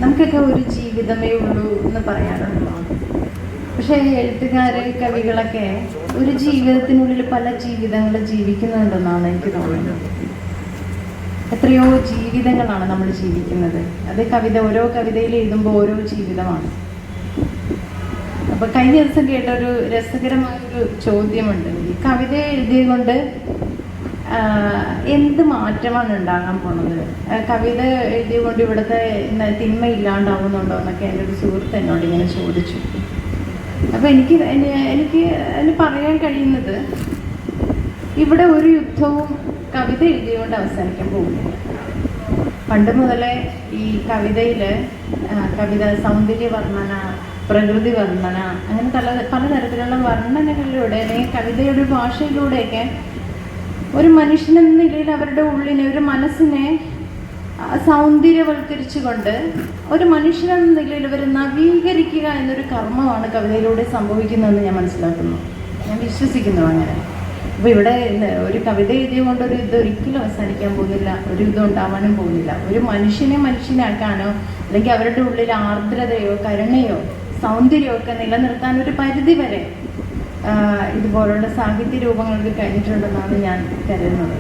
നമുക്കൊക്കെ ഒരു ജീവിതമേ ഉള്ളൂ എന്ന് പറയാറുണ്ടല്ലോ. പക്ഷേ എഴുത്തുകാര്, കവികളൊക്കെ ഒരു ജീവിതത്തിനുള്ളിൽ പല ജീവിതങ്ങൾ ജീവിക്കുന്നുണ്ടെന്നാണ് എനിക്ക് തോന്നുന്നത്. എത്രയോ ജീവിതങ്ങളാണ് നമ്മൾ ജീവിക്കുന്നത്. അത് ഓരോ കവിതയിൽ എഴുതുമ്പോൾ ഓരോ ജീവിതമാണ്. അപ്പൊ കഴിഞ്ഞ ദിവസം കേട്ട ഒരു രസകരമായൊരു ചോദ്യമുണ്ട്. ഈ കവിത എഴുതിയത് എന്ത് മാറ്റമാണ് ഉണ്ടാകാൻ പോണത്? കവിത എഴുതിയത് ഇവിടുത്തെ തിന്മ ഇല്ലാണ്ടാവുന്നുണ്ടോ എന്നൊക്കെ എൻ്റെ ഒരു സുഹൃത്ത് എന്നോട് ഇങ്ങനെ ചോദിച്ചു. അപ്പൊ എനിക്ക് അതിന് പറയാൻ കഴിയുന്നത്, ഇവിടെ ഒരു യുദ്ധവും കവിത എഴുതിയുകൊണ്ട് അവസാനിക്കാൻ പോകുന്നില്ല. പണ്ട് മുതലേ ഈ കവിത സൗന്ദര്യ വർണ്ണന, പ്രകൃതി വർണ്ണന, അങ്ങനെ പലതരത്തിലുള്ള വർണ്ണനകളിലൂടെ അല്ലെങ്കിൽ കവിതയുടെ ഭാഷയിലൂടെയൊക്കെ ഒരു മനുഷ്യനെന്ന നിലയിൽ അവരുടെ ഉള്ളിനെ, ഒരു മനസ്സിനെ സൗന്ദര്യവൽക്കരിച്ചുകൊണ്ട് ഒരു മനുഷ്യനെന്ന നിലയിൽ അവർ നവീകരിക്കുക എന്നൊരു കർമ്മമാണ് കവിതയിലൂടെ സംഭവിക്കുന്നതെന്ന് ഞാൻ മനസ്സിലാക്കുന്നു, ഞാൻ വിശ്വസിക്കുന്നു അങ്ങനെ. അപ്പോൾ ഇവിടെ ഒരു കവിത എഴുതിയത് ഒരു യുദ്ധം ഒരിക്കലും അവസാനിക്കാൻ പോകുന്നില്ല, ഒരു യുദ്ധം ഉണ്ടാവാനും പോകുന്നില്ല. ഒരു മനുഷ്യനാക്കാനോ അല്ലെങ്കിൽ അവരുടെ ഉള്ളിൽ ആർദ്രതയോ കരുണയോ സൗന്ദര്യമോ ഒക്കെ നിലനിർത്താൻ ഒരു പരിധി വരെ ഇതുപോലുള്ള സാഹിത്യ രൂപങ്ങൾക്ക് കഴിഞ്ഞിട്ടുണ്ടെന്നാണ് ഞാൻ കരുതുന്നത്.